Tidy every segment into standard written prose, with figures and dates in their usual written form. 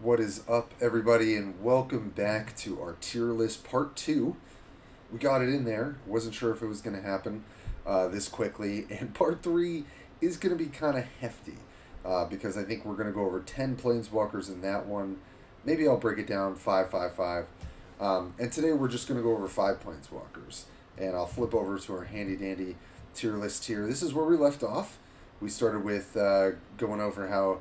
What is up, everybody, and welcome back to our tier list part two. We got it in there. Wasn't sure if it was going to happen this quickly, and part three is going to be kind of hefty because I think we're going to go over 10 planeswalkers in that one. Maybe I'll break it down 5, 5, 5. And today we're just going to go over 5 planeswalkers, and I'll flip over to our handy dandy tier list here. This is where we left off. We started with going over how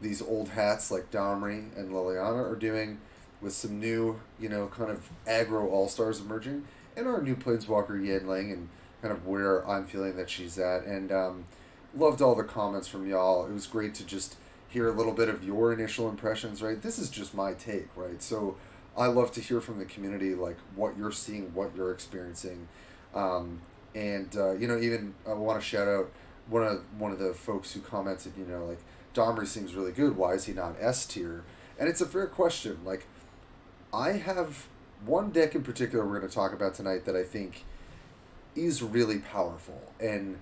these old hats like Domri and Liliana are doing, with some new, kind of aggro all stars emerging, and our new planeswalker Yanling, and kind of where I'm feeling that she's at. And loved all the comments from y'all. It was great to just hear a little bit of your initial impressions, right? This is just my take, right? So I love to hear from the community, like what you're seeing, what you're experiencing. Even I want to shout out one of the folks who commented, like, Domri seems really good. Why is he not S tier? And it's a fair question. Like, I have one deck in particular we're going to talk about tonight that I think is really powerful. And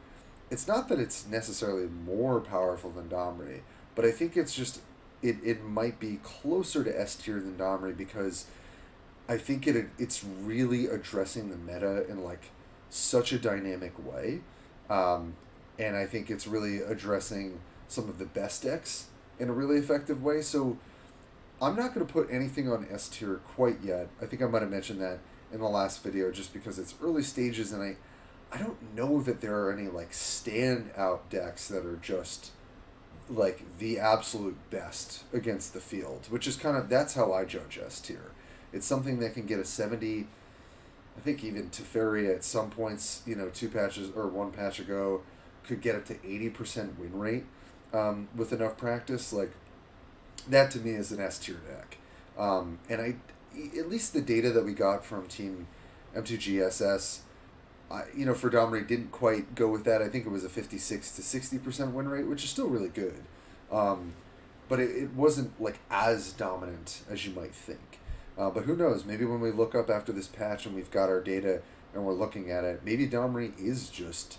it's not that it's necessarily more powerful than Domri, but I think it's just, it might be closer to S tier than Domri because I think it's really addressing the meta in, like, such a dynamic way. And I think it's really addressing some of the best decks in a really effective way. So I'm not going to put anything on S tier quite yet. I think I might have mentioned that in the last video just because it's early stages, and I don't know that there are any, like, standout decks that are just like the absolute best against the field, which is kind of, that's how I judge S tier. It's something that can get a 70. I think even Teferi at some points, 2 patches or 1 patch ago, could get up to 80% win rate with enough practice. Like, that to me is an S tier deck. At least the data that we got from Team MTG for Domri didn't quite go with that. I think it was a 56 to 60% win rate, which is still really good. But it wasn't, like, as dominant as you might think. But who knows? Maybe when we look up after this patch and we've got our data and we're looking at it, maybe Domri is just,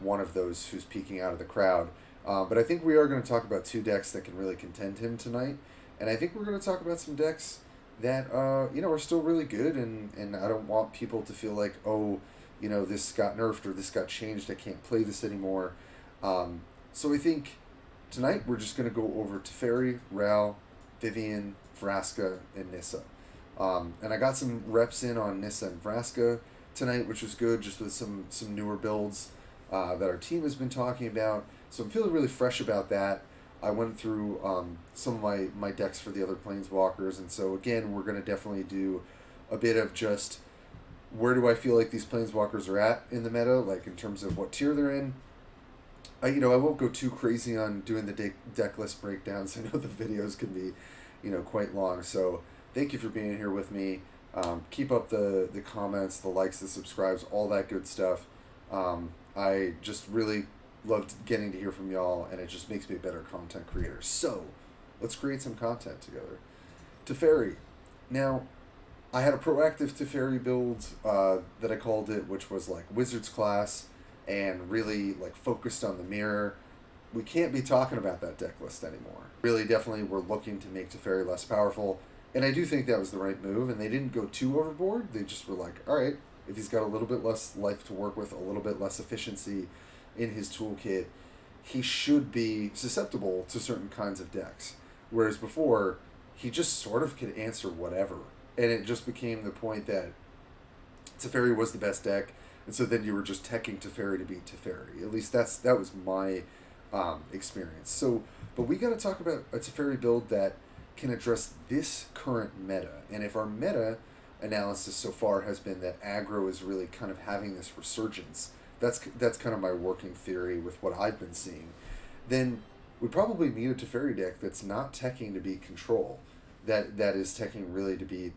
one of those who's peeking out of the crowd. But I think we are going to talk about 2 decks that can really contend him tonight. And I think we're going to talk about some decks that, are still really good. And I don't want people to feel like, oh, this got nerfed or this got changed. I can't play this anymore. So I think tonight we're just going to go over Teferi, Ral, Vivien, Vraska, and Nissa. And I got some reps in on Nissa and Vraska tonight, which was good, just with some newer builds that our team has been talking about. So I'm feeling really fresh about that. I went through some of my decks for the other Planeswalkers, and so again, we're going to definitely do a bit of just where do I feel like these Planeswalkers are at in the meta, like in terms of what tier they're in. I won't go too crazy on doing the deck list breakdowns. I know the videos can be, quite long. So thank you for being here with me. Keep up the comments, the likes, the subscribes, all that good stuff. I just really loved getting to hear from y'all, and it just makes me a better content creator. So let's create some content together. Teferi. Now, I had a proactive Teferi build that I called it, which was like Wizards class and really, like, focused on the mirror. We can't be talking about that deck list anymore. Really, definitely, we're looking to make Teferi less powerful, and I do think that was the right move, and they didn't go too overboard. They just were like, all right, if he's got a little bit less life to work with, a little bit less efficiency in his toolkit, he should be susceptible to certain kinds of decks. Whereas before, he just sort of could answer whatever, and it just became the point that Teferi was the best deck, and so then you were just teching Teferi to beat Teferi. At least that was my experience. So, but we got to talk about a Teferi build that can address this current meta. And if our meta analysis so far has been that aggro is really kind of having this resurgence, that's kind of my working theory with what I've been seeing, then we probably need a Teferi deck that's not teching to beat control, that is teching really to beat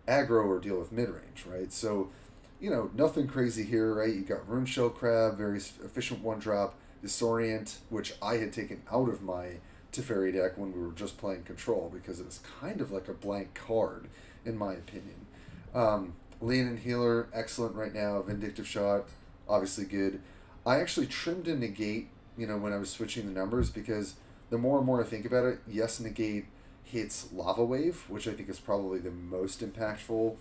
aggro or deal with mid-range, right? So, nothing crazy here, right? You got Runeshell Crab, very efficient 1-drop, Disorient, which I had taken out of my Teferi deck when we were just playing control because it was kind of like a blank card, in my opinion. Leonin Healer, excellent right now. Vindictive Shot, obviously good. I actually trimmed a Negate, when I was switching the numbers, because the more and more I think about it, yes, Negate hits Lava Wave, which I think is probably the most impactful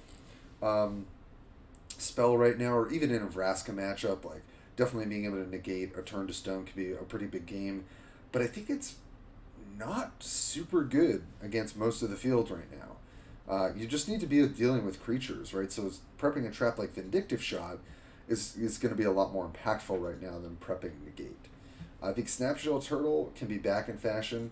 spell right now, or even in a Vraska matchup, like definitely being able to negate a turn to stone could be a pretty big game. But I think it's not super good against most of the field right now. You just need to be dealing with creatures, right? So prepping a trap like Vindictive Shot is going to be a lot more impactful right now than prepping Negate. I think Snapshell Turtle can be back in fashion.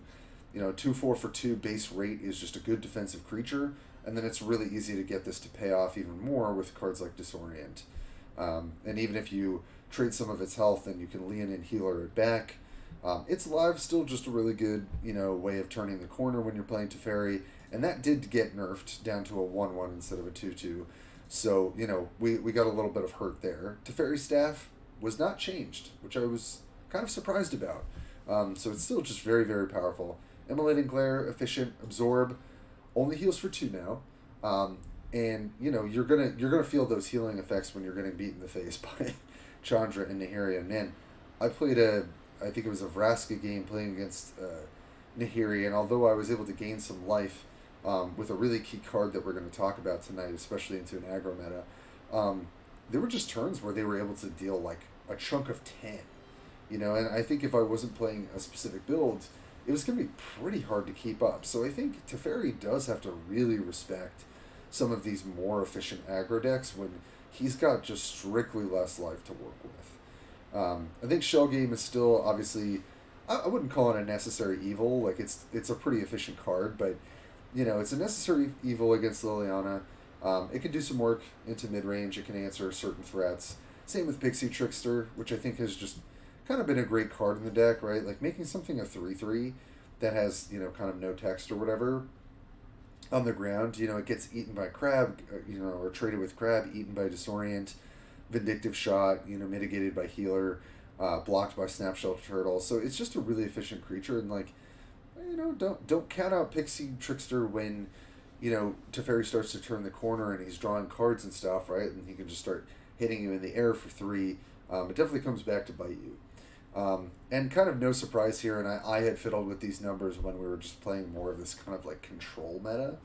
2/4 for 2 base rate is just a good defensive creature, and then it's really easy to get this to pay off even more with cards like Disorient. And even if you trade some of its health, then you can Leonin healer it back. It's live still just a really good way of turning the corner when you're playing Teferi, and that did get nerfed down to a 1/1 instead of a 2/2. So we got a little bit of hurt there. Teferi staff was not changed, which I was kind of surprised about. So it's still just very, very powerful. Immolating Glare, efficient, absorb, only heals for 2 now. And you're gonna feel those healing effects when you're getting beat in the face by Chandra and Nahiri. And man, I played I think it was a Vraska game playing against Nahiri, and although I was able to gain some life with a really key card that we're going to talk about tonight, especially into an aggro meta, there were just turns where they were able to deal like a chunk of 10. And I think if I wasn't playing a specific build, it was going to be pretty hard to keep up. So I think Teferi does have to really respect some of these more efficient aggro decks when he's got just strictly less life to work with. I think Shell Game is still obviously, I wouldn't call it a necessary evil. Like it's a pretty efficient card, but it's a necessary evil against Liliana. It can do some work into mid range. It can answer certain threats. Same with Pixie Trickster, which I think has just kind of been a great card in the deck, right? Like making something a 3/3 that has kind of no text or whatever on the ground. It gets eaten by crab, or traded with crab, eaten by Disorient. Vindictive Shot, mitigated by healer, blocked by Snapshell Turtle. So it's just a really efficient creature, and don't count out Pixie Trickster when Teferi starts to turn the corner and he's drawing cards and stuff, right? And he can just start hitting you in the air for 3. It definitely comes back to bite you. And kind of no surprise here, and I had fiddled with these numbers when we were just playing more of this kind of like control meta.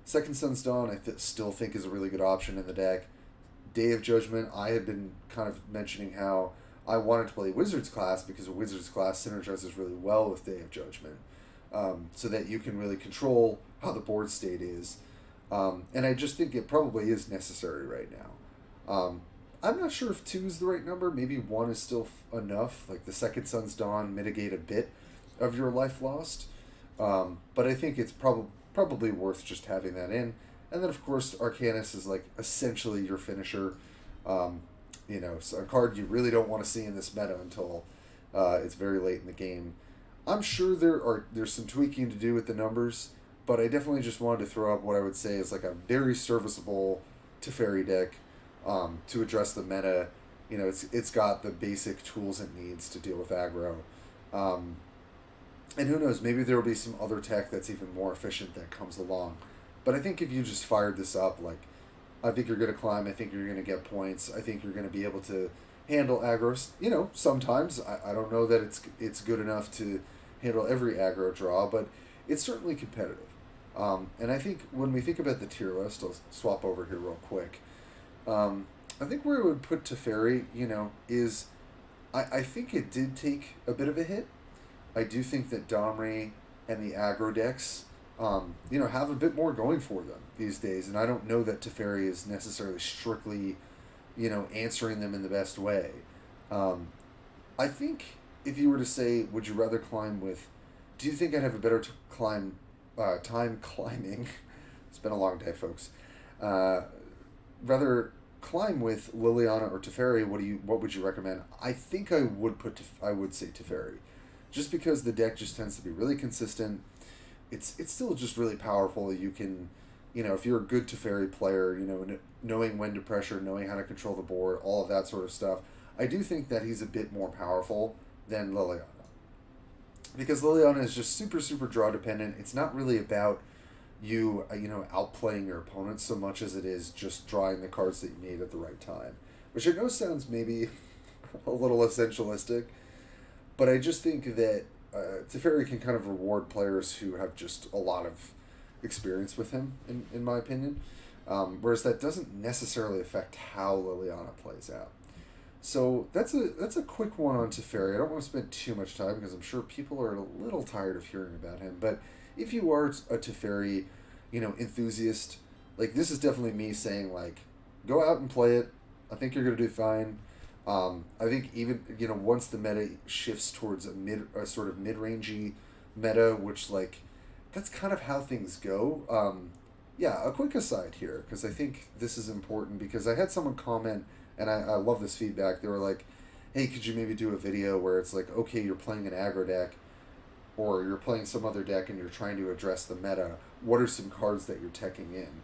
Second Sun's Dawn I still think is a really good option in the deck. Day of Judgment, I had been kind of mentioning how I wanted to play Wizard's Class because Wizard's Class synergizes really well with Day of Judgment, so that you can really control how the board state is. And I just think it probably is necessary right now. I'm not sure if 2 is the right number. Maybe 1 is still enough. Like the Second Sun's Dawn mitigate a bit of your life lost. But I think it's probably worth just having that in. And then, of course, Arcanis is like essentially your finisher. So a card you really don't want to see in this meta until it's very late in the game. I'm sure there's some tweaking to do with the numbers, but I definitely just wanted to throw up what I would say is like a very serviceable Teferi deck to address the meta. It's got the basic tools it needs to deal with aggro. And who knows, maybe there will be some other tech that's even more efficient that comes along. But I think if you just fired this up, I think you're going to climb. I think you're going to get points. I think you're going to be able to handle aggros. Sometimes. I don't know that it's good enough to handle every aggro draw, but it's certainly competitive. And I think when we think about the tier list, I'll swap over here real quick. I think where I would put Teferi, is I think it did take a bit of a hit. I do think that Domri and the aggro decks have a bit more going for them these days, and I don't know that Teferi is necessarily strictly, answering them in the best way. I think if you were to say, would you rather climb with, do you think I'd have a better time climbing? It's been a long day, folks. Rather climb with Liliana or Teferi, what would you recommend? I think I would say Teferi, just because the deck just tends to be really consistent. It's still just really powerful. You can, if you're a good Teferi player, knowing when to pressure, knowing how to control the board, all of that sort of stuff. I do think that he's a bit more powerful than Liliana. Because Liliana is just super, super draw dependent. It's not really about you, outplaying your opponent so much as it is just drawing the cards that you need at the right time. Which I know sounds maybe a little essentialistic, but I just think that Teferi can kind of reward players who have just a lot of experience with him, in my opinion. Whereas that doesn't necessarily affect how Liliana plays out. So that's a quick one on Teferi. I don't want to spend too much time because I'm sure people are a little tired of hearing about him. But if you are a Teferi, enthusiast, like this is definitely me saying like, go out and play it. I think you're gonna do fine. I think even once the meta shifts towards a sort of mid-rangey meta, which like that's kind of how things go. Yeah, a quick aside here because I think this is important because I had someone comment and I love this feedback. They were like, hey, could you maybe do a video where it's like, okay, you're playing an aggro deck or you're playing some other deck and you're trying to address the meta. What are some cards that you're teching in?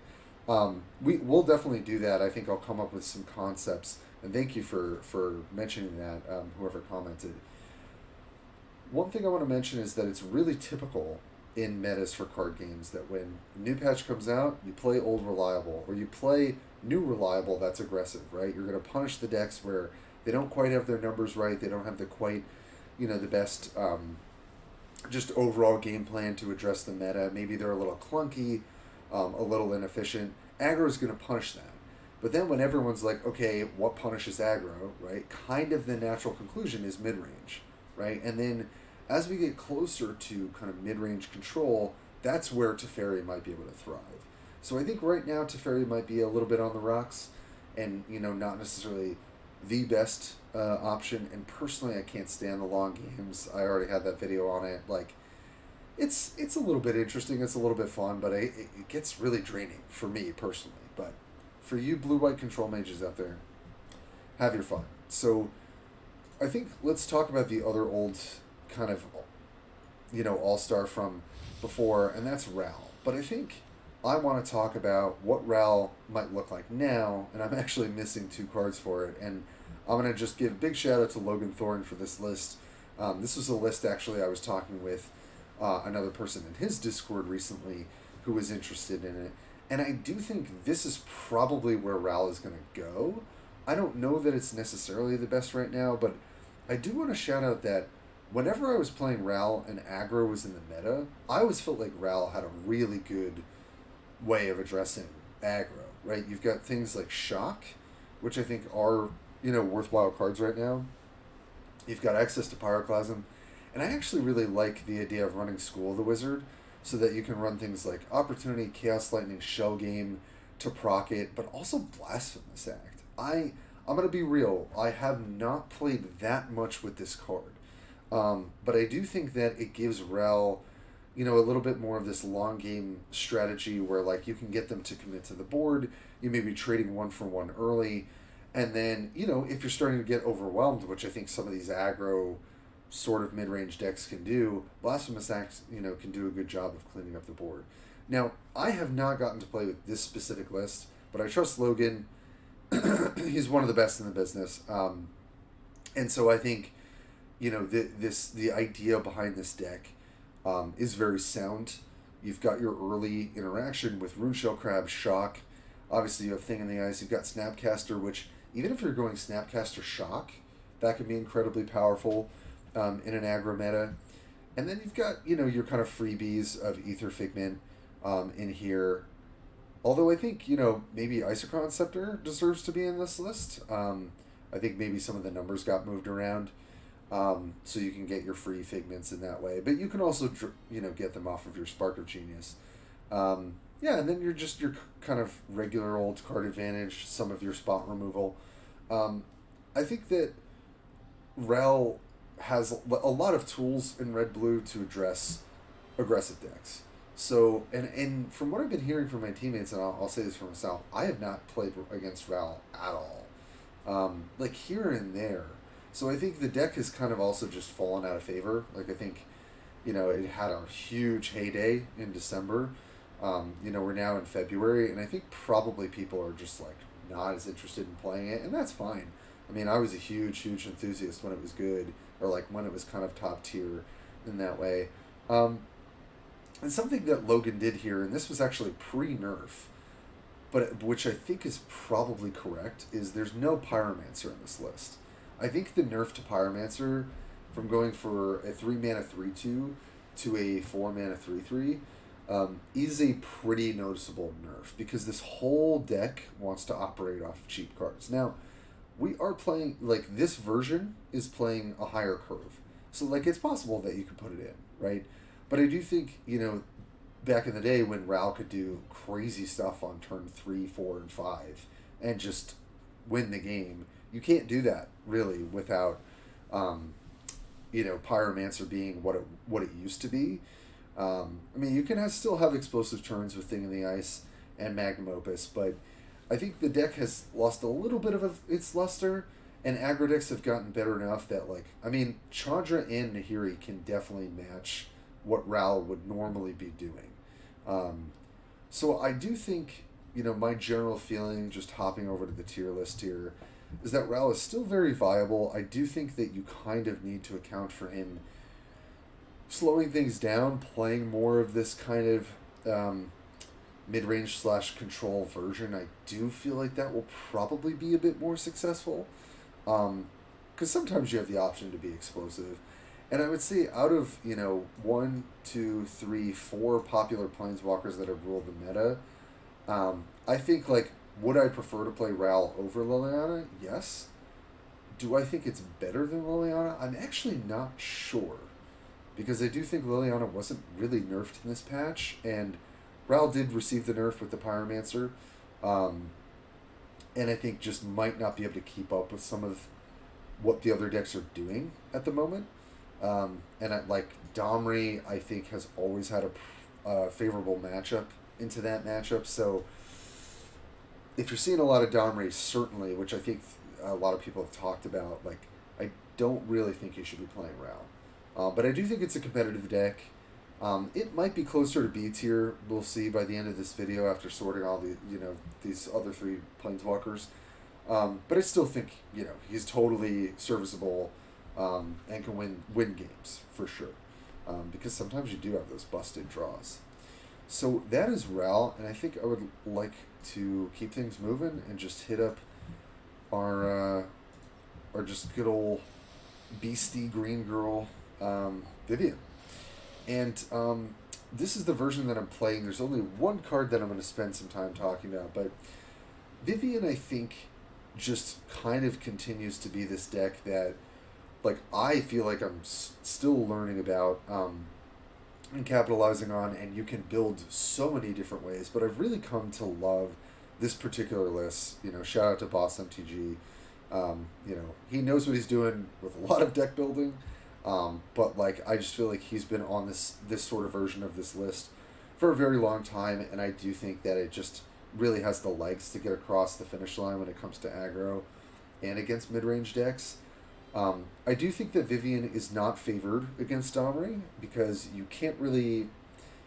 We'll definitely do that. I think I'll come up with some concepts. And thank you for mentioning that, whoever commented. One thing I want to mention is that it's really typical in metas for card games that when a new patch comes out, you play old reliable, or you play new reliable that's aggressive, right? You're going to punish the decks where they don't quite have their numbers right, they don't have the best just overall game plan to address the meta. Maybe they're a little clunky, a little inefficient. Aggro is going to punish that. But then when everyone's like, okay, what punishes aggro, right? Kind of the natural conclusion is mid-range, right? And then as we get closer to kind of mid-range control, that's where Teferi might be able to thrive. So I think right now Teferi might be a little bit on the rocks and, not necessarily the best option. And personally, I can't stand the long games. I already had that video on it. Like, it's a little bit interesting. It's a little bit fun, but it gets really draining for me personally. But for you blue-white control mages out there, have your fun. So I think let's talk about the other old kind of, all-star from before, and that's Ral. But I think I want to talk about what Ral might look like now, and I'm actually missing 2 cards for it. And I'm going to just give a big shout-out to Logan Thorne for this list. This was a list, actually, I was talking with another person in his Discord recently who was interested in it. And I do think this is probably where Ral is going to go. I don't know that it's necessarily the best right now, but I do want to shout out that whenever I was playing Ral and aggro was in the meta, I always felt like Ral had a really good way of addressing aggro, right? You've got things like Shock, which I think are, worthwhile cards right now. You've got access to Pyroclasm, and I actually really like the idea of running School of the Wizard, so that you can run things like Opportunity, Chaos Lightning, Shell Game to proc it, but also Blasphemous Act. I'm going to be real, I have not played that much with this card. But I do think that it gives Rel, a little bit more of this long game strategy where like you can get them to commit to the board, you may be trading 1 for 1 early, and then, if you're starting to get overwhelmed, which I think some of these aggro sort of mid-range decks can do, Blasphemous Act, can do a good job of cleaning up the board. Now, I have not gotten to play with this specific list, but I trust Logan. He's one of the best in the business. And so I think, the idea behind this deck is very sound. You've got your early interaction with Runeshell Crab, Shock. Obviously, you have Thing in the Ice. You've got Snapcaster, which, even if you're going Snapcaster Shock, that can be incredibly powerful in an aggro meta. And then you've got, your kind of freebies of Ether Figment in here. Although I think, maybe Isochron Scepter deserves to be in this list. I think maybe some of the numbers got moved around. So you can get your free Figments in that way. But you can also, get them off of your Spark of Genius. And then you're just your kind of regular old card advantage, some of your spot removal. I think that Rel has a lot of tools in red-blue to address aggressive decks. So, and from what I've been hearing from my teammates, and I'll say this for myself, I have not played against Ral at all. Like here and there. So I think the deck has kind of also just fallen out of favor. Like I think, it had a huge heyday in December. We're now in February, and I think probably people are just like not as interested in playing it, and that's fine. I mean, I was a huge enthusiast when it was good, or like when it was kind of top tier in that way. And something that Logan did here, and this was actually pre-nerf, but which I think is probably correct, is there's no Pyromancer in this list. I think the nerf to Pyromancer from going for a 3-mana 3/2 to a 4-mana 3/3 is a pretty noticeable nerf, because this whole deck wants to operate off cheap cards. Now, we are playing, like, this version is playing a higher curve. So, like, it's possible that you could put it in, right? But I do think, back in the day when Ral could do crazy stuff on turn 3, 4, and 5 and just win the game, you can't do that, really, without, Pyromancer being what it used to be. You can still have explosive turns with Thing in the Ice and Magnum Opus, but I think the deck has lost a little bit of its luster, and aggro decks have gotten better enough that, Chandra and Nahiri can definitely match what Ral would normally be doing. So I do think, my general feeling, just hopping over to the tier list here, is that Ral is still very viable. I do think that you kind of need to account for him slowing things down, playing more of this kind of mid-range / control version. I do feel like that will probably be a bit more successful, because sometimes you have the option to be explosive. And I would say out of 1, 2, 3, 4 popular planeswalkers that have ruled the meta, I think, would I prefer to play Ral over Liliana? Yes. Do I think it's better than Liliana? I'm actually not sure, because I do think Liliana wasn't really nerfed in this patch, and Ral did receive the nerf with the Pyromancer, and I think just might not be able to keep up with some of what the other decks are doing at the moment. Domri, I think, has always had a favorable matchup into that matchup, so if you're seeing a lot of Domri, certainly, which I think a lot of people have talked about, I don't really think you should be playing Ral. But I do think it's a competitive deck. It might be closer to B tier. We'll see by the end of this video after sorting all the these other 3 planeswalkers. But I still think he's totally serviceable, and can win games for sure. Because sometimes you do have those busted draws. So that is Ral, and I think I would like to keep things moving and just hit up our just good old beastie green girl, Vivien. And this is the version that I'm playing. There's only one card that I'm going to spend some time talking about, but Vivien, I think, just kind of continues to be this deck that, I feel like I'm still learning about and capitalizing on, and you can build so many different ways, but I've really come to love this particular list. Shout out to Boss MTG. He knows what he's doing with a lot of deck building. But I just feel like he's been on this sort of version of this list for a very long time, and I do think that it just really has the legs to get across the finish line when it comes to aggro and against mid-range decks. I do think that Vivien is not favored against Domri, because you can't really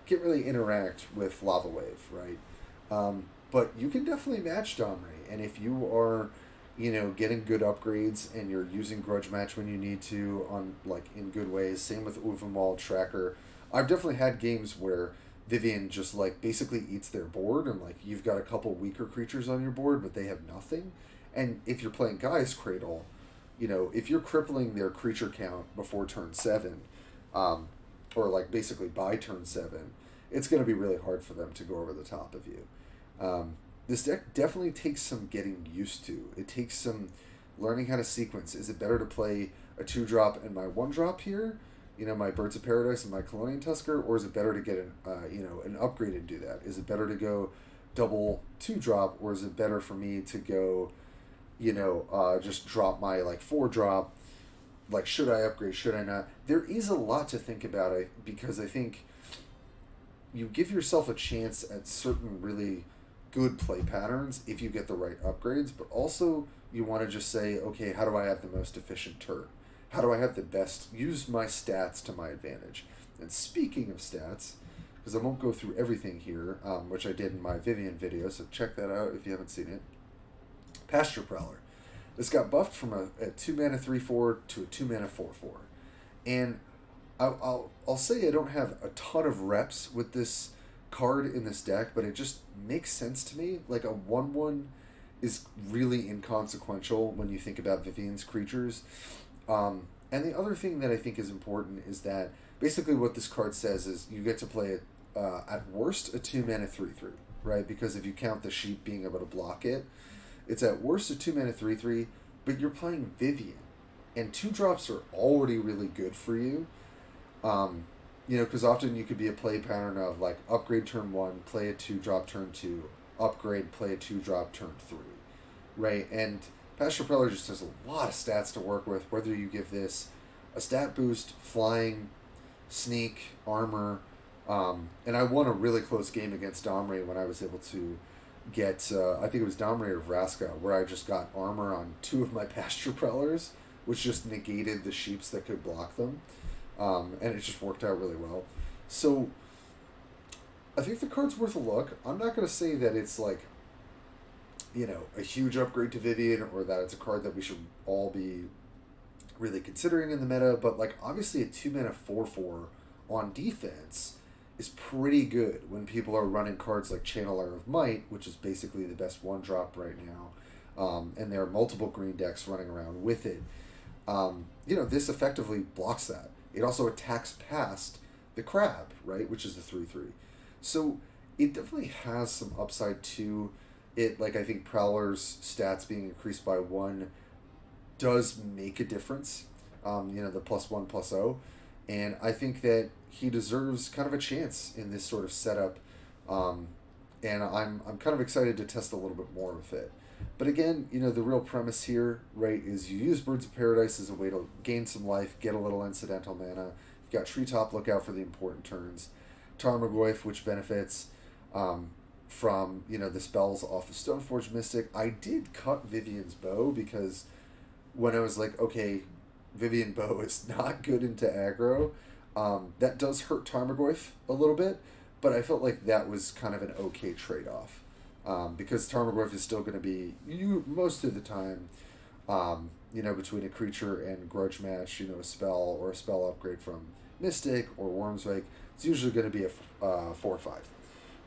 interact with Lava Wave, right? But you can definitely match Domri, and if you are getting good upgrades and you're using Grudge Match when you need to on in good ways. Same with Uvenwald Tracker. I've definitely had games where Vivien just basically eats their board, and you've got a couple weaker creatures on your board, but they have nothing. And if you're playing Gaia's Cradle, if you're crippling their creature count before turn 7, or basically by turn 7, it's going to be really hard for them to go over the top of you. This deck definitely takes some getting used to. It takes some learning how to sequence. Is it better to play a 2-drop and my 1-drop here, my Birds of Paradise and my Colonian Tusker, or is it better to get an upgrade and do that? Is it better to go double 2-drop, or is it better for me to go, just drop my 4-drop? Should I upgrade? Should I not? There is a lot to think about, because I think you give yourself a chance at certain really good play patterns if you get the right upgrades, but also you want to just say, okay, how do I have the most efficient turn? How do I have the best, use my stats to my advantage? And speaking of stats, because I won't go through everything here, which I did in my Vivien video, so check that out if you haven't seen it. Pasture Prowler. This got buffed from a 2-mana 3/4 to a 2-mana 4/4. And I'll say I don't have a ton of reps with this card in this deck, but it just makes sense to me. A 1/1 is really inconsequential when you think about Vivien's creatures. And the other thing that I think is important is that basically what this card says is you get to play it at worst a 2-mana 3/3, right? Because if you count the sheep being able to block it, it's at worst a 2-mana 3/3, but you're playing Vivien, and 2-drops are already really good for you. Because often you could be a play pattern of like upgrade turn 1, play a 2-drop turn 2, upgrade, play a 2-drop turn 3, right? And Pasture Preller just has a lot of stats to work with, whether you give this a stat boost, flying, sneak, armor, and I won a really close game against Domri when I was able to get, I think it was Domri or Vraska, where I just got armor on 2 of my Pasture Prellers, which just negated the sheeps that could block them. And it just worked out really well. So I think the card's worth a look. I'm not going to say that it's like, a huge upgrade to Vivien, or that it's a card that we should all be really considering in the meta, but like obviously a 2-mana 4/4 on defense is pretty good when people are running cards like Channeler of Might, which is basically the best 1-drop right now, and there are multiple green decks running around with it. This effectively blocks that. It also attacks past the crab, right, which is the 3/3. So it definitely has some upside to it. Like, I think Prowler's stats being increased by 1 does make a difference. The +1/+0, and I think that he deserves kind of a chance in this sort of setup. And I'm kind of excited to test a little bit more with it. But again, the real premise here, right, is you use Birds of Paradise as a way to gain some life, get a little incidental mana. You've got Treetop Lookout for the important turns. Tarmogoyf, which benefits from, the spells off of Stoneforge Mystic. I did cut Vivien's Bow because when I was like, okay, Vivien Bow is not good into aggro, that does hurt Tarmogoyf a little bit, but I felt like that was kind of an okay trade-off. Because Tarmogoyf is still going to be, most of the time, between a creature and Grudge Match, a spell or a spell upgrade from Mystic or Wormswake, it's usually going to be a 4/5,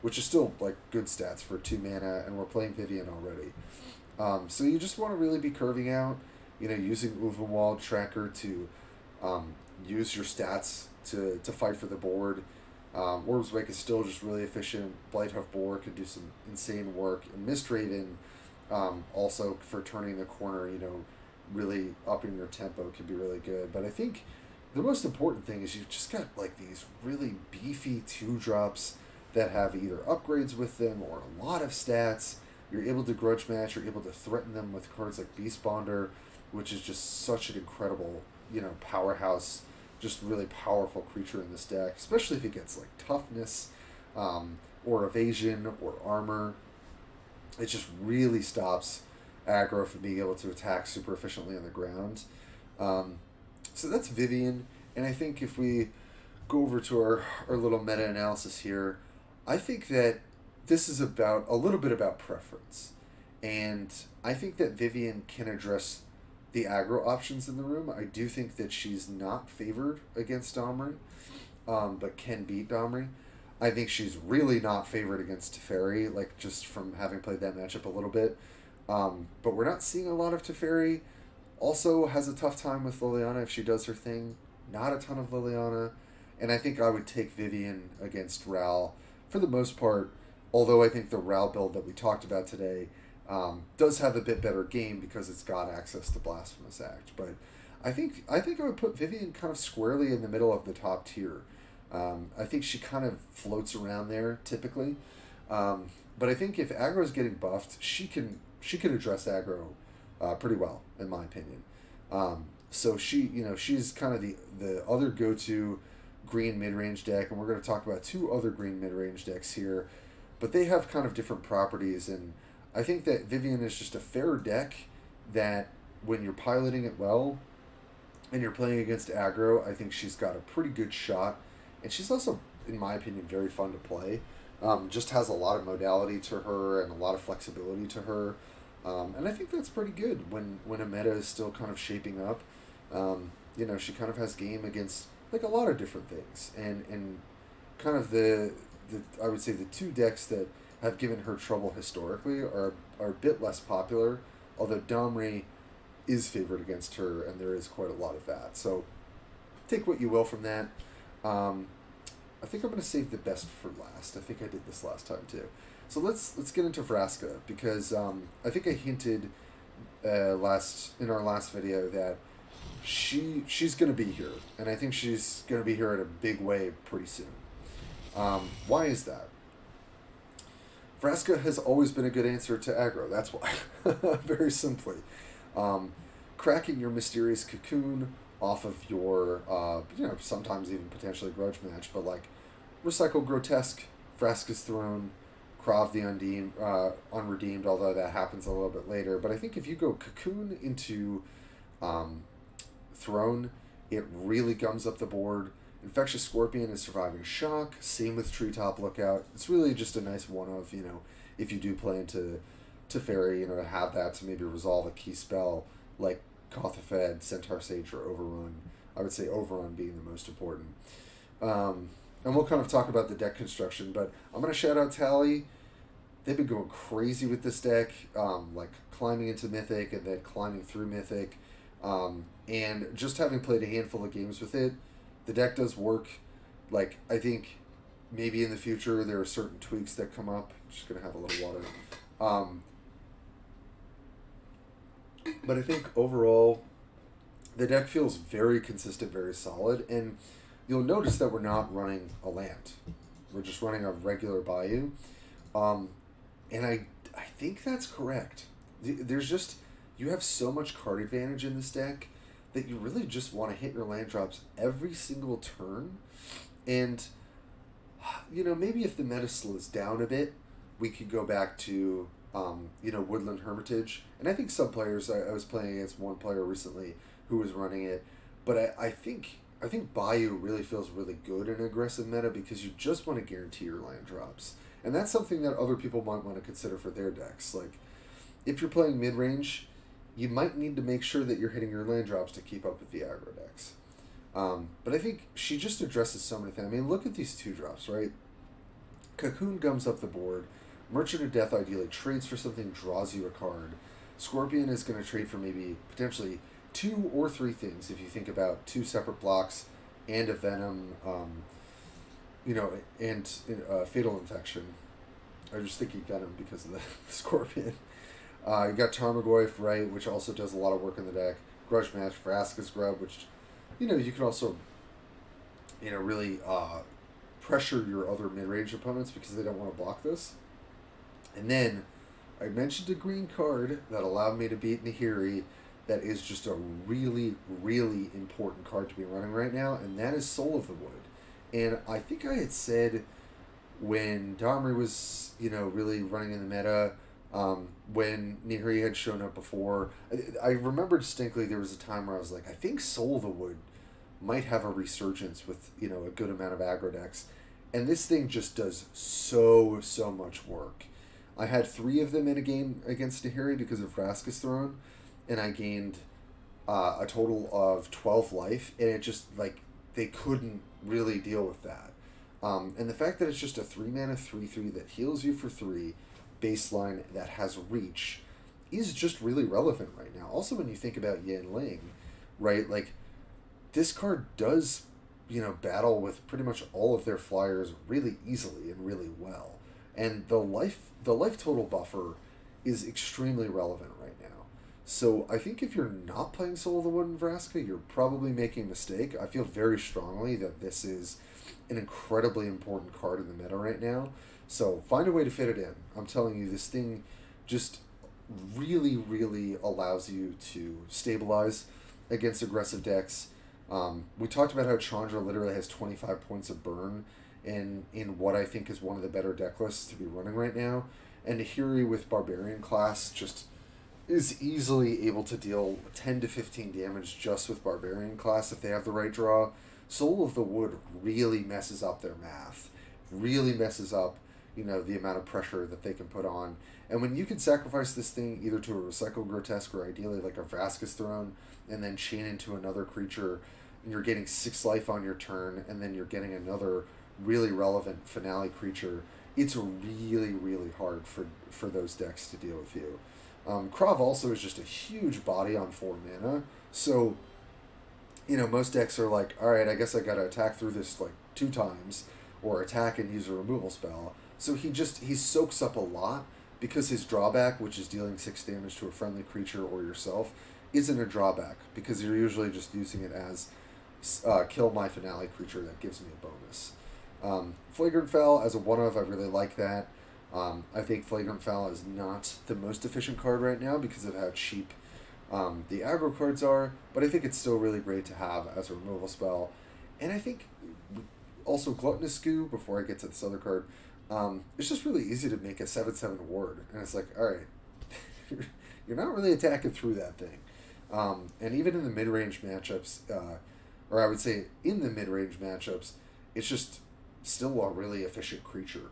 which is still like good stats for 2 mana, and we're playing Vivien already. So you just want to really be curving out, using Uvenwald Tracker to use your stats to fight for the board. Wormswake is still just really efficient. Blighthuff Boar could do some insane work. And Mistraven, also for turning the corner, really upping your tempo can be really good. But I think the most important thing is you've just got like these really beefy 2-drops that have either upgrades with them or a lot of stats. You're able to grudge match, you're able to threaten them with cards like Beastbonder, which is just such an incredible, powerhouse, just really powerful creature in this deck, especially if it gets like toughness, or evasion or armor. It just really stops aggro from being able to attack super efficiently on the ground. So that's Vivien, and I think if we go over to our little meta-analysis here, I think that this is about a little bit about preference, and I think that Vivien can address the aggro options in the room. I do think that she's not favored against Domri, but can beat Domri. I think she's really not favored against Teferi, like just from having played that matchup a little bit. But we're not seeing a lot of Teferi. Also has a tough time with Liliana if she does her thing. Not a ton of Liliana. And I think I would take Vivien against Ral for the most part, although I think the Ral build that we talked about today does have a bit better game because it's got access to Blasphemous Act. But I think I would put Vivien kind of squarely in the middle of the top tier. I think she kind of floats around there typically. But I think if aggro is getting buffed, she can address aggro pretty well, in my opinion. So she's kind of the other go-to green mid-range deck, and we're going to talk about 2 other green mid-range decks here, but they have kind of different properties, and I think that Vivien is just a fair deck that when you're piloting it well and you're playing against aggro, I think she's got a pretty good shot, and she's also, in my opinion, very fun to play. Just has a lot of modality to her and a lot of flexibility to her. And I think that's pretty good when a meta is still kind of shaping up. She kind of has game against like a lot of different things. And kind of the I would say the 2 decks that have given her trouble historically are a bit less popular. Although Domri is favored against her, and there is quite a lot of that. So take what you will from that. I think I'm going to save the best for last. I think I did this last time too. So let's get into Vraska, because I think I hinted in our last video that she's going to be here, and I think she's going to be here in a big way pretty soon. Why is that? Vraska has always been a good answer to aggro. That's why. Very simply. Cracking your Mysterious Cocoon off of your, sometimes even potentially Grudge Match, but like Recycle Grotesque, Vraska's Throne, Krav the Unredeemed, although that happens a little bit later. But I think if you go Cocoon into Throne, it really gums up the board. Infectious Scorpion is Surviving Shock. Same with Treetop Lookout. It's really just a nice one of, if you do play into Teferi, to have that to maybe resolve a key spell like Kothafed, Centaur Sage, or Overrun. I would say Overrun being the most important. And we'll kind of talk about the deck construction, but I'm going to shout out Tally. They've been going crazy with this deck, like climbing into Mythic and then climbing through Mythic. And just having played a handful of games with it, the deck does work. Like, I think maybe in the future there are certain tweaks that come up. I'm just going to have a little water. But I think overall, the deck feels very consistent, very solid, and you'll notice that we're not running a land. We're just running a regular Bayou. And I think that's correct. There's just, you have so much card advantage in this deck that you really just want to hit your land drops every single turn. And, maybe if the meta slows down a bit, we could go back to, Woodland Hermitage. And I think some players, I was playing against one player recently who was running it, but I think Bayou really feels really good in aggressive meta because you just want to guarantee your land drops. And that's something that other people might want to consider for their decks. Like, if you're playing mid-range, you might need to make sure that you're hitting your land drops to keep up with the aggro decks. But I think she just addresses so many things. I mean, look at these 2-drops, right? Cocoon gums up the board. Merchant of Death ideally trades for something, draws you a card. Scorpion is going to trade for maybe potentially 2 or 3 things if you think about 2 separate blocks and a Venom, and Fatal Infection. I was just thinking Venom because of the Scorpion. You got Tarmogoyf, right, which also does a lot of work in the deck. Grudge Match, Vraska's Grub, which, you can also, really pressure your other mid-range opponents because they don't want to block this. And then I mentioned a green card that allowed me to beat Nahiri that is just a really, really important card to be running right now, and that is Soul of the Wood. And I think I had said when Domri was, really running in the meta, when Nahiri had shown up before, I remember distinctly there was a time where I was like, I think Soul of the Wood might have a resurgence with, a good amount of aggro decks. And this thing just does so much work. I had 3 of them in a game against Nahiri because of Vraska's Throne, and I gained a total of 12 life, and it just, they couldn't really deal with that. And the fact that it's just a 3-mana 3/3 that heals you for 3, baseline that has reach, is just really relevant right now. Also, when you think about Yan Ling, right, this card does, battle with pretty much all of their flyers really easily and really well. And the life total buffer is extremely relevant right now. So I think if you're not playing Soul of the Wood in Vraska, you're probably making a mistake. I feel very strongly that this is an incredibly important card in the meta right now. So find a way to fit it in. I'm telling you, this thing just really, really allows you to stabilize against aggressive decks. We talked about how Chandra literally has 25 points of burn in what I think is one of the better deck lists to be running right now. And Nahiri with Barbarian class just is easily able to deal 10 to 15 damage just with Barbarian class if they have the right draw. Soul of the Wood really messes up their math. Really messes up, the amount of pressure that they can put on. And when you can sacrifice this thing either to a Recycle Grotesque or ideally like a Vraska's Throne and then chain into another creature, and you're getting 6 life on your turn, and then you're getting another really relevant finale creature, it's really, really hard for those decks to deal with you. Krav also is just a huge body on 4 mana, so most decks are like, all right, I guess I got to attack through this like 2 times, or attack and use a removal spell. So he soaks up a lot because his drawback, which is dealing 6 damage to a friendly creature or yourself, isn't a drawback because you're usually just using it as kill my finale creature that gives me a bonus. Flagrant Foul as a one-of, I really like that. I think Flagrant Foul is not the most efficient card right now because of how cheap the aggro cards are, but I think it's still really great to have as a removal spell. And I think also Gluttonous Goo, before I get to this other card, it's just really easy to make a 7/7 ward. And it's like, alright, you're not really attacking through that thing. And even in the mid-range matchups, or I would say in the mid-range matchups, it's just still a really efficient creature.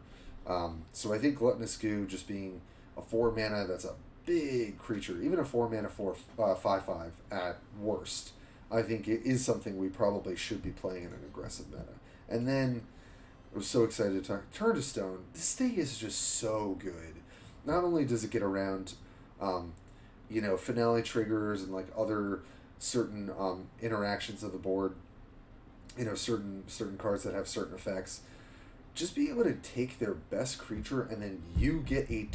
So I think Gluttonous Goo just being a 4 mana that's a big creature, even a 4 mana 5/5 at worst, I think it is something we probably should be playing in an aggressive meta. And then I was so excited to talk Turn to Stone. This thing is just so good. Not only does it get around, finale triggers and like other certain interactions of the board, certain cards that have certain effects. Just be able to take their best creature and then you get a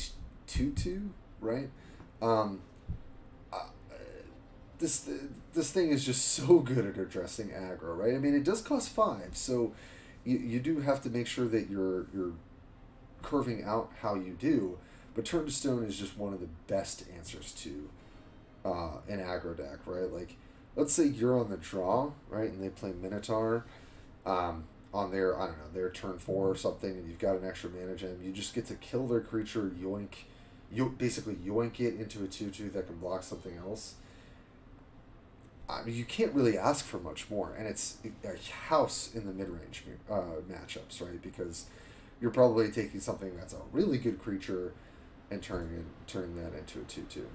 2/2, right? This thing is just so good at addressing aggro, right? I mean, it does cost 5, so you do have to make sure that you're curving out how you do. But Turn to Stone is just one of the best answers to an aggro deck, right? Like, let's say you're on the draw, right, and they play Minotaur on their, I don't know, their turn 4 or something, and you've got an extra mana gem. You just get to kill their creature, basically yoink it into a 2/2 that can block something else. I mean, you can't really ask for much more, and it's a house in the mid-range matchups, right? Because you're probably taking something that's a really good creature and turning that into a 2/2.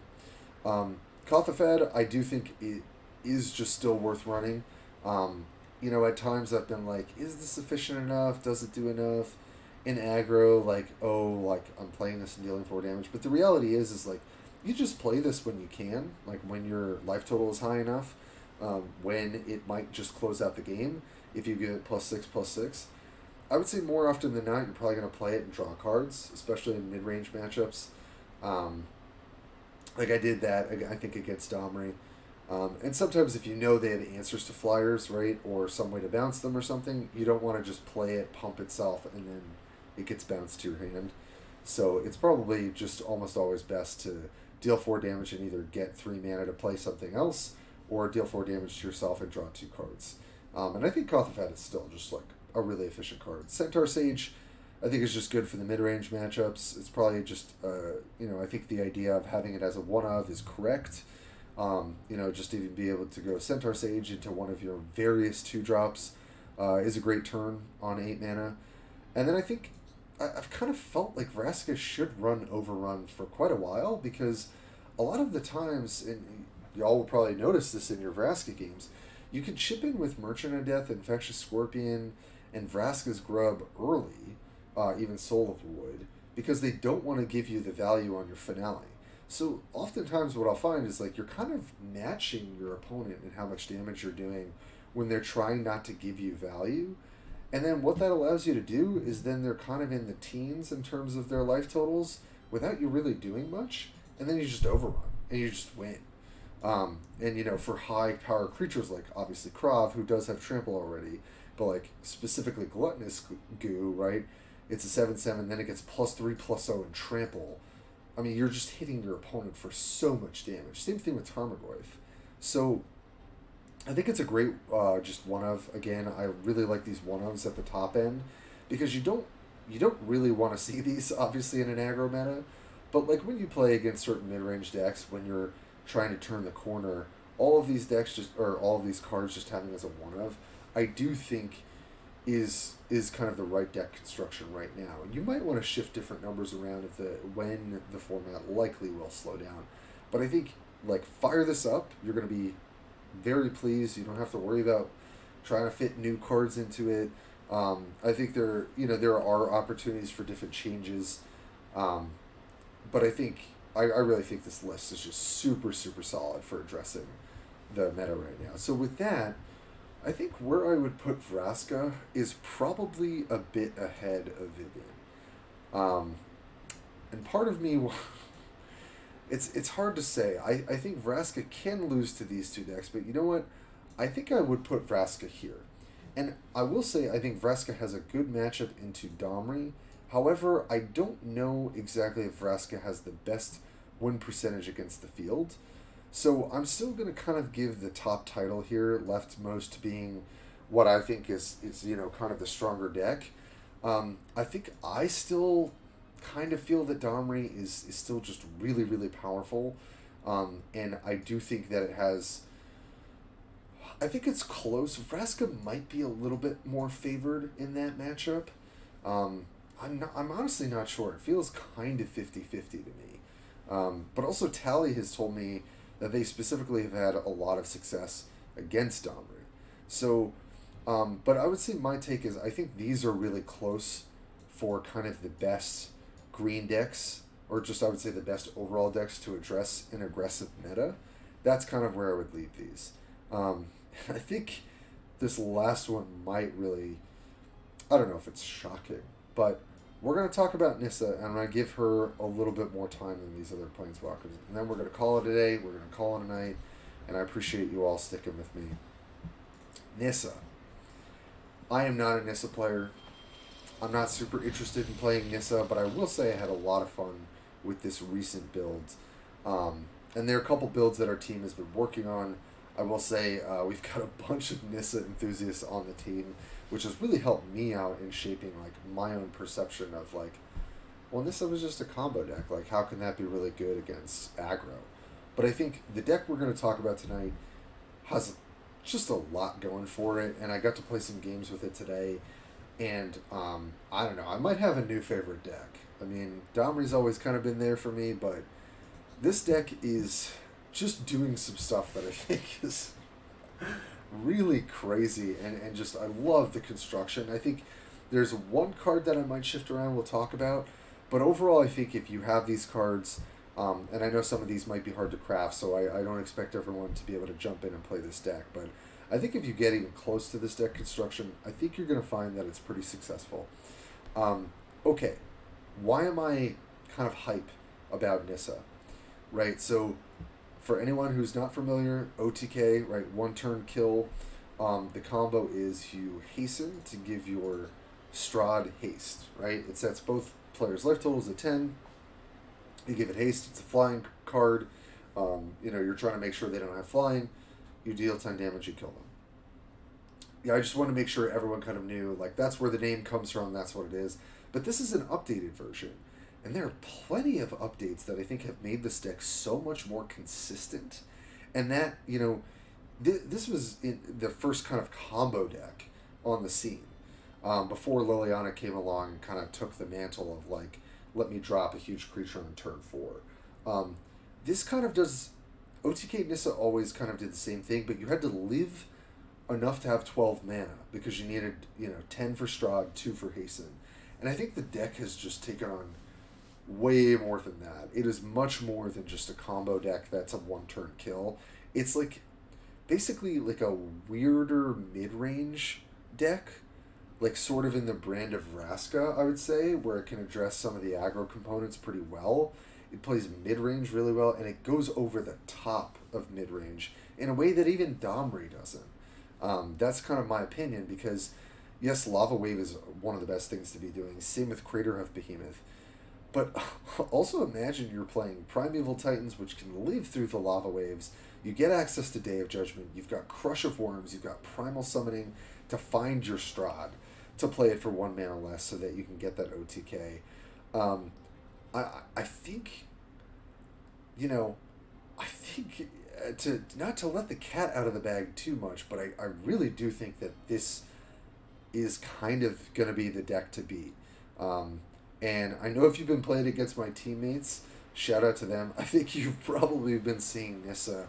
Kothafed, I do think it is just still worth running. At times I've been like, is this efficient enough? Does it do enough? In aggro, I'm playing this and dealing 4 damage. But the reality is like, you just play this when you can, like when your life total is high enough, when it might just close out the game, if you get +6/+6. I would say more often than not, you're probably going to play it and draw cards, especially in mid-range matchups. Like I did that, I think, against Domri. And sometimes if you know they have answers to flyers, right, or some way to bounce them or something, you don't want to just play it, pump itself, and then it gets bounced to your hand. So it's probably just almost always best to deal 4 damage and either get 3 mana to play something else, or deal 4 damage to yourself and draw 2 cards. And I think Kothafed is still just like a really efficient card. Centaur Sage, I think, is just good for the mid-range matchups. It's probably just, I think the idea of having it as a one-of is correct. Just to even be able to go Centaur Sage into one of your various 2-drops is a great turn on 8 mana. And then I think I've kind of felt like Vraska should run Overrun for quite a while, because a lot of the times, and y'all will probably notice this in your Vraska games, you can chip in with Merchant of Death, Infectious Scorpion, and Vraska's Grub early, even Soul of Wood, because they don't want to give you the value on your finale. So oftentimes what I'll find is like you're kind of matching your opponent in how much damage you're doing when they're trying not to give you value. And then what that allows you to do is then they're kind of in the teens in terms of their life totals without you really doing much. And then you just overrun and you just win. For high power creatures like obviously Krav, who does have trample already, but like specifically Gluttonous Goo, right? It's a 7/7, then it gets +3/+0 and trample. I mean, you're just hitting your opponent for so much damage. Same thing with Tarmogoyf. So I think it's a great just one-of. Again, I really like these one-ofs at the top end, because you don't really want to see these, obviously, in an aggro meta. But like when you play against certain mid-range decks, when you're trying to turn the corner, all of these cards just having as a one-of, I do think is kind of the right deck construction right now. You might want to shift different numbers around when the format likely will slow down. But I think, like, fire this up, you're going to be very pleased. You don't have to worry about trying to fit new cards into it. I think there are opportunities for different changes. But I think I really think this list is just super, super solid for addressing the meta right now. So with that, I think where I would put Vraska is probably a bit ahead of Vivien. And part of me, it's hard to say. I think Vraska can lose to these two decks, but you know what? I think I would put Vraska here. And I will say I think Vraska has a good matchup into Domri. However, I don't know exactly if Vraska has the best win percentage against the field. So I'm still going to kind of give the top title here, leftmost being what I think is kind of the stronger deck. I think I still kind of feel that Domri is still just really, really powerful. And I do think that it has... I think it's close. Vraska might be a little bit more favored in that matchup. I'm honestly not sure. It feels kind of 50-50 to me. But also Tally has told me that they specifically have had a lot of success against Domri. So, but I would say my take is I think these are really close for kind of the best green decks, or just I would say the best overall decks to address an aggressive meta. That's kind of where I would leave these. I think this last one might really, I don't know if it's shocking, but we're going to talk about Nissa, and I'm going to give her a little bit more time than these other Planeswalkers. And then we're going to call it a day, we're going to call it a night, and I appreciate you all sticking with me. Nissa. I am not a Nissa player. I'm not super interested in playing Nissa, but I will say I had a lot of fun with this recent build. And there are a couple builds that our team has been working on. I will say we've got a bunch of Nissa enthusiasts on the team, which has really helped me out in shaping like my own perception of like, well, Nissa was just a combo deck. Like, how can that be really good against aggro? But I think the deck we're going to talk about tonight has just a lot going for it, and I got to play some games with it today, and I don't know, I might have a new favorite deck. I mean, Domri's always kind of been there for me, but this deck is just doing some stuff that I think is really crazy, and just I love the construction. I think there's one card that I might shift around we'll talk about, but overall I think if you have these cards, and I know some of these might be hard to craft, so I don't expect everyone to be able to jump in and play this deck, but I think if you get even close to this deck construction, I think you're going to find that it's pretty successful. Okay, why am I kind of hype about Nissa? Right, so for anyone who's not familiar, OTK, right, one turn kill. The combo is you hasten to give your Strahd haste, right? It sets both players' life totals at 10. You give it haste, it's a flying card. You're trying to make sure they don't have flying. You deal 10 damage, you kill them. Yeah, I just want to make sure everyone kind of knew, like, that's where the name comes from, that's what it is. But this is an updated version. And there are plenty of updates that I think have made this deck so much more consistent. And that, this was in the first kind of combo deck on the scene. Before Liliana came along and kind of took the mantle of, like, let me drop a huge creature on turn 4. This kind of does... OTK Nissa always kind of did the same thing, but you had to live enough to have 12 mana, because you needed, 10 for Strahd, 2 for Hasten. And I think the deck has just taken on way more than that. It is much more than just a combo deck that's a one-turn kill. It's like basically like a weirder mid-range deck, like sort of in the brand of Vraska, I would say, where it can address some of the aggro components pretty well. It plays mid-range really well, and it goes over the top of mid-range in a way that even Domri doesn't. That's kind of my opinion, because yes, Lava Wave is one of the best things to be doing. Same with Craterhoof Behemoth. But also imagine you're playing Primeval Titans, which can live through the Lava Waves. You get access to Day of Judgment. You've got Crush of Worms. You've got Primal Summoning to find your Strahd, to play it for 1 mana less so that you can get that OTK. I think, to not to let the cat out of the bag too much, but I really do think that this is kind of going to be the deck to beat. And I know if you've been playing against my teammates, shout out to them. I think you've probably been seeing Nissa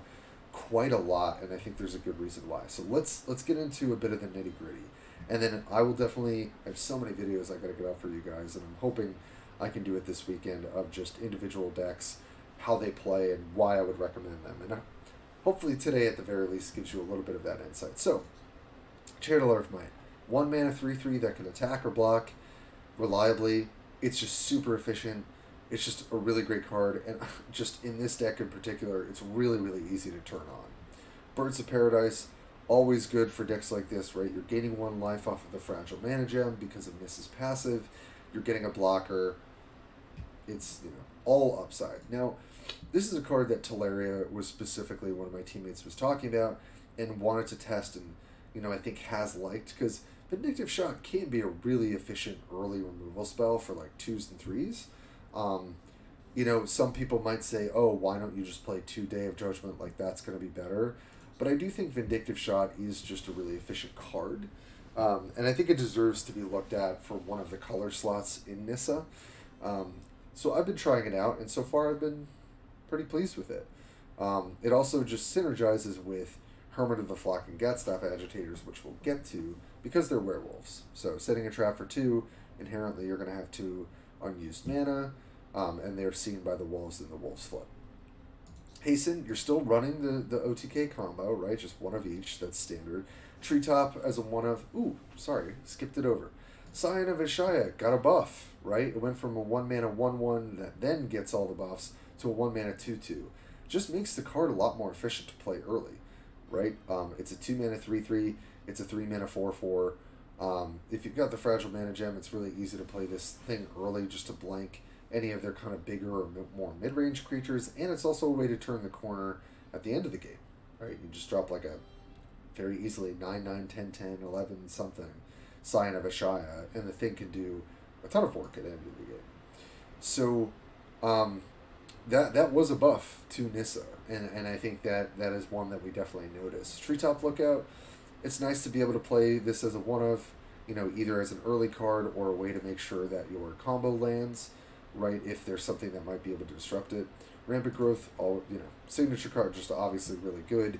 quite a lot, and I think there's a good reason why. So let's get into a bit of the nitty-gritty. And then I have so many videos I got to get out for you guys, and I'm hoping I can do it this weekend of just individual decks, how they play and why I would recommend them. And hopefully today, at the very least, gives you a little bit of that insight. So, Channel of Might. 1 mana 3/3 that can attack or block reliably. It's just super efficient. It's just a really great card. And just in this deck in particular, it's really, really easy to turn on. Birds of Paradise, always good for decks like this, right? You're gaining 1 life off of the Fragile Mana Gem because of Nissa's passive. You're getting a blocker. It's, all upside. Now, this is a card that Teleria was specifically one of my teammates was talking about and wanted to test and, I think has liked, because Vindictive Shot can be a really efficient early removal spell for like 2s and 3s. Some people might say, oh, why don't you just play 2 Day of Judgment, like that's going to be better. But I do think Vindictive Shot is just a really efficient card. And I think it deserves to be looked at for one of the color slots in Nissa. So I've been trying it out, and so far I've been pretty pleased with it. It also just synergizes with Hermit of the Flock and Gatstaff Agitators, which we'll get to, because they're werewolves. So setting a trap for 2, inherently you're going to have 2 unused mana, and they're seen by the wolves in the Wolves Flip. Hasten, you're still running the OTK combo, right? Just 1 of each, that's standard. Treetop as a 1 of... Ooh, sorry, skipped it over. Scion of Ashaya got a buff, right? It went from a 1 mana 1/1 that then gets all the buffs to a 1 mana 2/2. Just makes the card a lot more efficient to play early, right? It's a 2 mana 3/3. It's a 3 mana 4/4. If you've got the Fragile Mana Gem, it's really easy to play this thing early just to blank any of their kind of bigger or more mid-range creatures, and it's also a way to turn the corner at the end of the game, right? You just drop like a very easily 9/9, 10/10, 11 something Scion of Ashaya, and the thing can do a ton of work at the end of the game. So that was a buff to Nissa, and I think that is one that we definitely noticed. Treetop Lookout, it's nice to be able to play this as a 1 of, either as an early card or a way to make sure that your combo lands, right, if there's something that might be able to disrupt it. Rampant Growth, signature card, just obviously really good.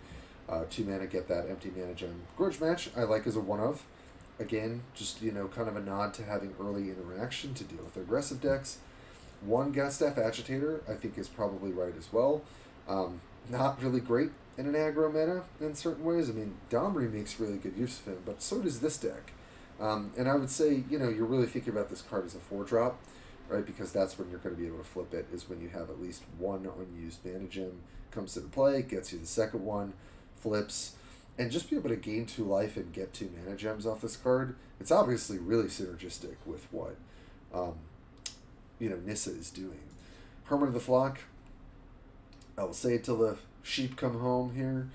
2 mana, get that empty mana gem. Grudge Match, I like as a 1 of. Again, just, kind of a nod to having early interaction to deal with aggressive decks. 1 Gatstaff Agitator, I think, is probably right as well. Not really great in an aggro meta in certain ways. I mean, Domri makes really good use of him, but so does this deck. And I would say, you're really thinking about this card as a 4-drop, right? Because that's when you're going to be able to flip it, is when you have at least 1 unused mana gem comes into play, gets you the second one, flips, and just be able to gain 2 life and get 2 mana gems off this card. It's obviously really synergistic with what, Nissa is doing. Hermit of the Flock, I will say it till the sheep come home here.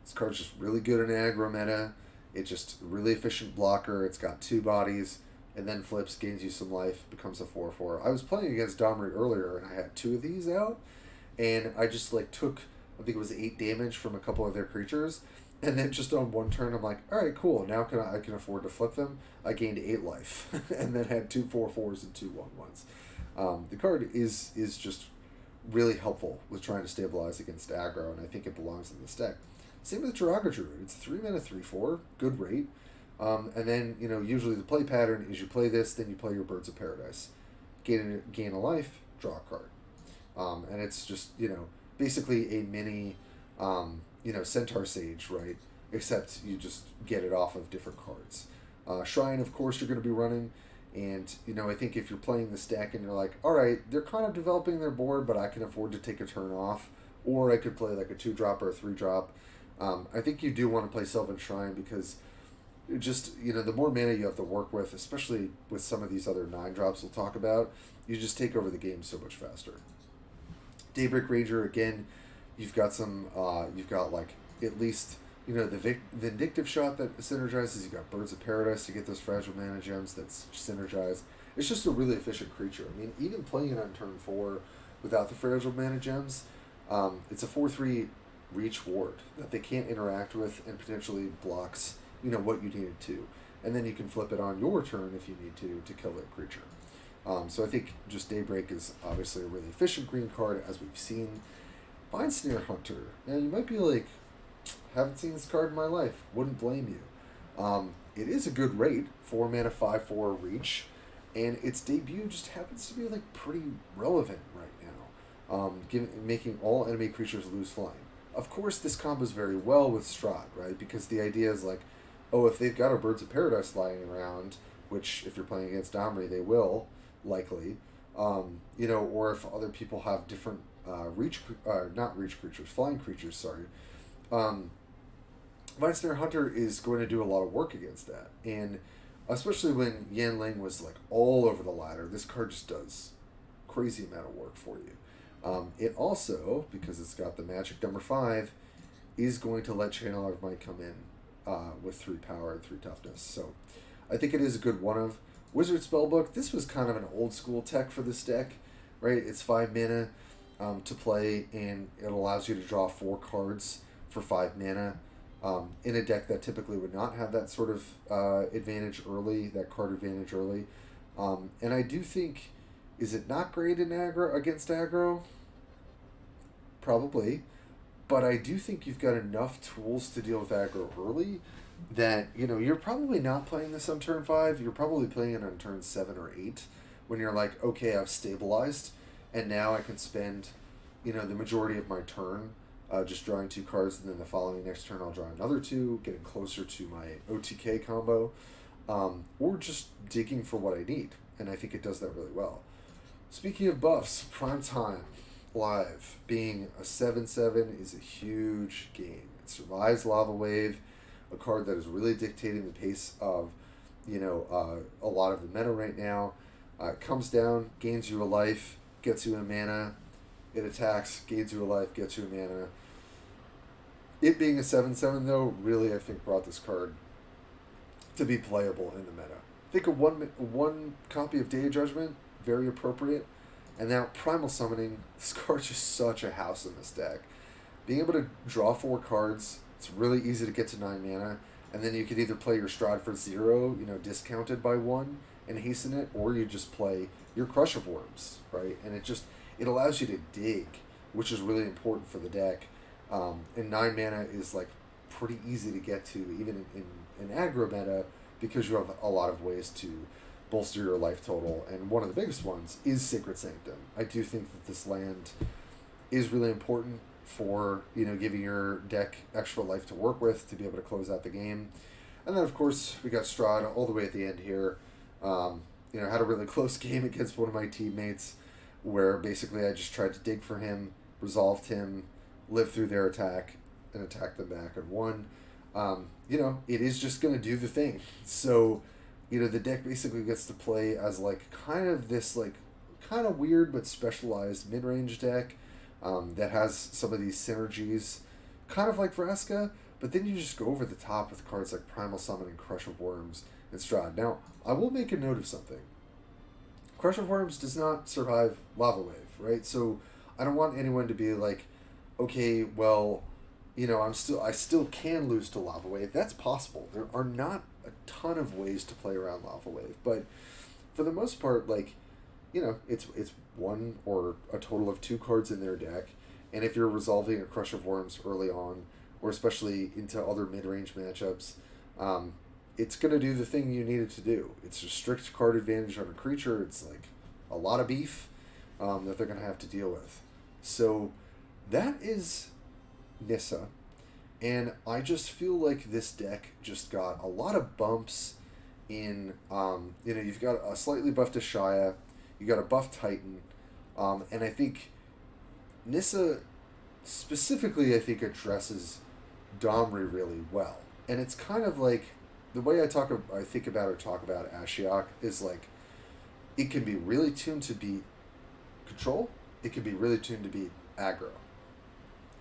This card's just really good in aggro meta. It's just a really efficient blocker. It's got 2 bodies, and then flips, gains you some life, becomes a 4/4. I was playing against Domri earlier, and I had 2 of these out, and I just took, I think it was 8 damage from a couple of their creatures, and then just on 1 turn, I'm like, all right, cool. Now I can afford to flip them. I gained 8 life, and then had 2 4/4s and 2 1/1s. The card is just really helpful with trying to stabilize against aggro, and I think it belongs in this deck. Same with Draga Druid. It's 3 mana 3/4, good rate. And then, usually the play pattern is you play this, then you play your Birds of Paradise. Gain a life, draw a card. And it's just, basically a mini, Centaur Sage, right? Except you just get it off of different cards. Shrine, of course, you're going to be running. And, I think if you're playing this deck and you're like, all right, they're kind of developing their board, but I can afford to take a turn off. Or I could play like a 2-drop or a 3-drop. I think you do want to play Sylvan Shrine because just, the more mana you have to work with, especially with some of these other 9-drops we'll talk about, you just take over the game so much faster. Daybreak Ranger, again, you've got at least, the Vindictive Shot that synergizes. You've got Birds of Paradise to get those Fragile Mana Gems that's synergized. It's just a really efficient creature. I mean, even playing it on turn 4 without the Fragile Mana Gems, it's a 4/3 reach ward that they can't interact with and potentially blocks, what you need it to. And then you can flip it on your turn if you need to kill that creature. So I think just Daybreak is obviously a really efficient green card, as we've seen. Vine Snare Hunter. Now, you might be like, haven't seen this card in my life. Wouldn't blame you. It is a good rate, 4 mana 5/4 reach, and its debut just happens to be pretty relevant right making all enemy creatures lose flying. Of course, this combos very well with Strahd, right? Because the idea is like, oh, if they've got a Birds of Paradise flying around, which if you're playing against Domri, they will, likely, or if other people have different not reach creatures, flying creatures, sorry. Vinesnare Hunter is going to do a lot of work against that. And especially when Yanling was like all over the ladder, this card just does crazy amount of work for you. It also, because it's got the magic number 5, is going to let Channeler of Might come in with 3 power and 3 toughness. So I think it is a good one of. Wizard Spellbook, this was kind of an old school tech for this deck, right? It's 5 mana to play, and it allows you to draw 4 cards for 5 mana in a deck that typically would not have that sort of advantage early, that card advantage early. And I do think, is it not great in aggro against aggro? Probably. But I do think you've got enough tools to deal with aggro early that, you're probably not playing this on turn 5. You're probably playing it on turn 7 or 8 when you're like, okay, I've stabilized, and now I can spend, the majority of my turn just drawing 2 cards, and then the following next turn I'll draw another 2, getting closer to my OTK combo, or just digging for what I need. And I think it does that really well. Speaking of buffs, Prime Time Live being a 7/7 is a huge game. It survives Lava Wave, a card that is really dictating the pace of, a lot of the meta right now. It comes down, gains you a life, gets you a mana. It attacks, gains you a life, gets you a mana. It being a 7/7 though, really I think brought this card to be playable in the meta. I think a one copy of Day of Judgment, very appropriate. And now Primal Summoning, this card's just such a house in this deck. Being able to draw 4 cards, it's really easy to get to 9 mana, and then you could either play your Strahd for 0, discounted by 1, and hasten it, or you just play your Crush of Worms, right? And it allows you to dig, which is really important for the deck. And 9 mana is like pretty easy to get to, even in aggro meta, because you have a lot of ways to bolster your life total, and one of the biggest ones is Sacred Sanctum. I do think that this land is really important for giving your deck extra life to work with to be able to close out the game. And then of course we got Strahd all the way at the end here. Had a really close game against one of my teammates where basically I just tried to dig for him, resolved him, lived through their attack, and attacked them back and won. It is just going to do the thing. So the deck basically gets to play as like kind of this like kind of weird but specialized mid-range deck that has some of these synergies, kind of like Vraska, but then you just go over the top with cards like Primal Summon and Crush of Worms and Strahd. Now, I will make a note of something. Crush of Worms does not survive Lava Wave, right? So I don't want anyone to be like, okay, well, I still can lose to Lava Wave. That's possible. There are not a ton of ways to play around Lava Wave, but for the most part, it's one or a total of 2 cards in their deck, and if you're resolving a Crush of Worms early on, or especially into other mid-range matchups, it's going to do the thing you need it to do. It's a strict card advantage on a creature. It's like a lot of beef that they're going to have to deal with. So that is Nissa, and I just feel like this deck just got a lot of bumps in, you've got a slightly buffed Ashaya, you got a buffed Titan, and I think Nissa specifically, I think, addresses Domri really well. And it's kind of like, the way I talk about Ashiok is like, it can be really tuned to beat control, it can be really tuned to beat aggro,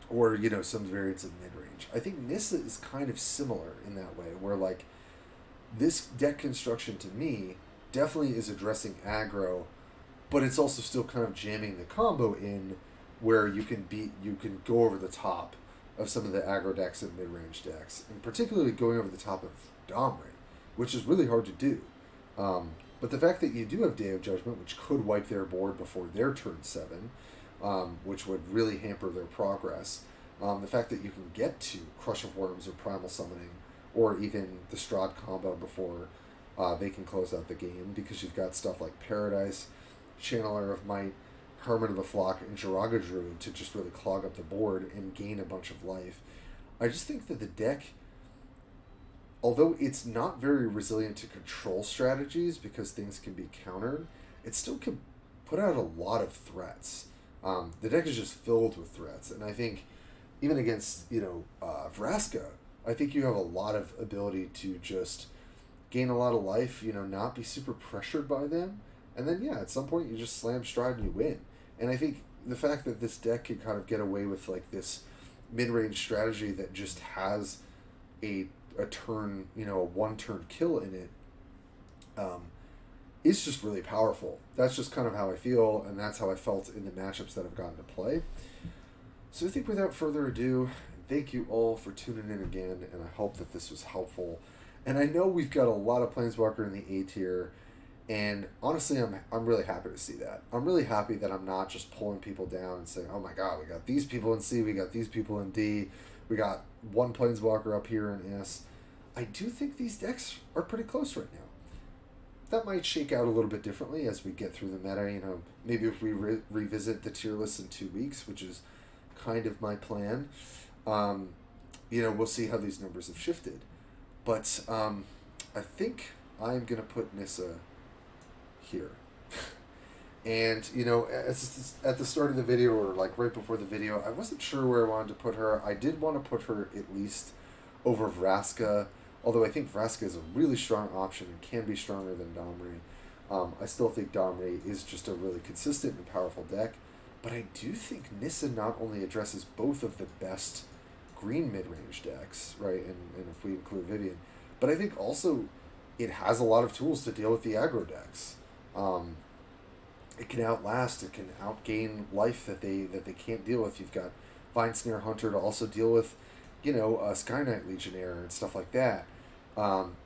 or some variants of mid-range. I think Nissa is kind of similar in that way, where like this deck construction to me definitely is addressing aggro, but it's also still kind of jamming the combo in where you can go over the top of some of the aggro decks and mid-range decks, and particularly going over the top of Domri, which is really hard to do. But the fact that you do have Day of Judgment, which could wipe their board before their turn 7, which would really hamper their progress. The fact that you can get to Crush of Worms or Primal Summoning, or even the Strahd combo before they can close out the game, because you've got stuff like Paradise, Channeler of Might, Hermit of the Flock and Jiraga Druid to just really clog up the board and gain a bunch of life. I just think that the deck, although it's not very resilient to control strategies because things can be countered, it still can put out a lot of threats. The deck is just filled with threats, and I think even against, Vraska, I think you have a lot of ability to just gain a lot of life, not be super pressured by them, and then, at some point you just slam stride and you win. And I think the fact that this deck can kind of get away with, like, this mid-range strategy that just has a turn, a one-turn kill in it, is just really powerful. That's just kind of how I feel, and that's how I felt in the matchups that I've gotten to play. So I think without further ado, thank you all for tuning in again, and I hope that this was helpful. And I know we've got a lot of Planeswalker in the A tier, and honestly, I'm really happy to see that. I'm really happy that I'm not just pulling people down and saying, oh my god, we got these people in C, we got these people in D, we got one Planeswalker up here in S. I do think these decks are pretty close right now. That might shake out a little bit differently as we get through the meta. Maybe if we revisit the tier list in 2 weeks, which is kind of my plan, we'll see how these numbers have shifted. But I think I'm going to put Nissa here. And, at the start of the video, or like right before the video, I wasn't sure where I wanted to put her. I did want to put her at least over Vraska, although I think Vraska is a really strong option and can be stronger than Domri. I still think Domri is just a really consistent and powerful deck, but I do think Nissa not only addresses both of the best green mid-range decks, right, and if we include Vivien, but I think also it has a lot of tools to deal with the aggro decks. It can outlast, it can outgain life that they can't deal with. You've got Vine Snare Hunter to also deal with, Sky Knight Legionnaire and stuff like that.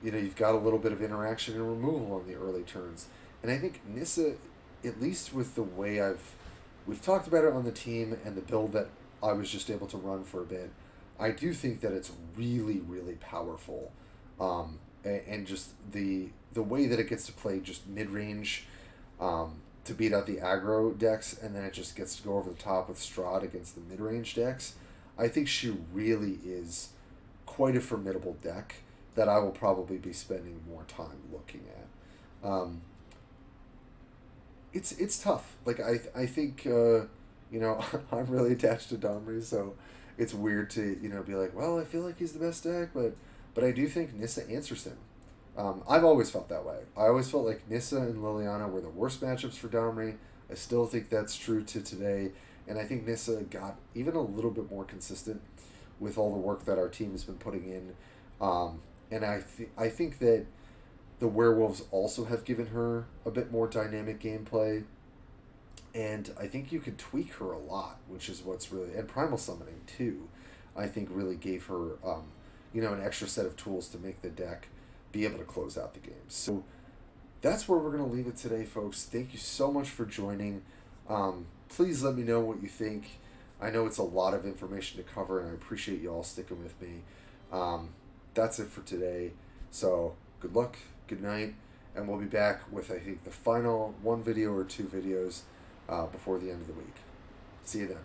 You've got a little bit of interaction and removal on the early turns. And I think Nissa, at least with the way we've talked about it on the team and the build that I was just able to run for a bit, I do think that it's really, really powerful. And just the way that it gets to play just mid-range, to beat out the aggro decks, and then it just gets to go over the top with Strahd against the mid-range decks. I think she really is quite a formidable deck that I will probably be spending more time looking at. It's tough. Like, I think, I'm really attached to Domri, so it's weird to, be like, well, I feel like he's the best deck, but I do think Nissa answers him. I've always felt that way. I always felt like Nissa and Liliana were the worst matchups for Domri. I still think that's true to today, and I think Nissa got even a little bit more consistent with all the work that our team has been putting in. And I think that the werewolves also have given her a bit more dynamic gameplay, and I think you could tweak her a lot, which is what's really... And Primal Summoning, too, I think really gave her, an extra set of tools to make the deck be able to close out the game. So that's where we're going to leave it today, folks. Thank you so much for joining. Please let me know what you think. I know it's a lot of information to cover, and I appreciate you all sticking with me. That's it for today. So good luck, good night, and we'll be back with, I think, the final 1 video or 2 videos before the end of the week. See you then.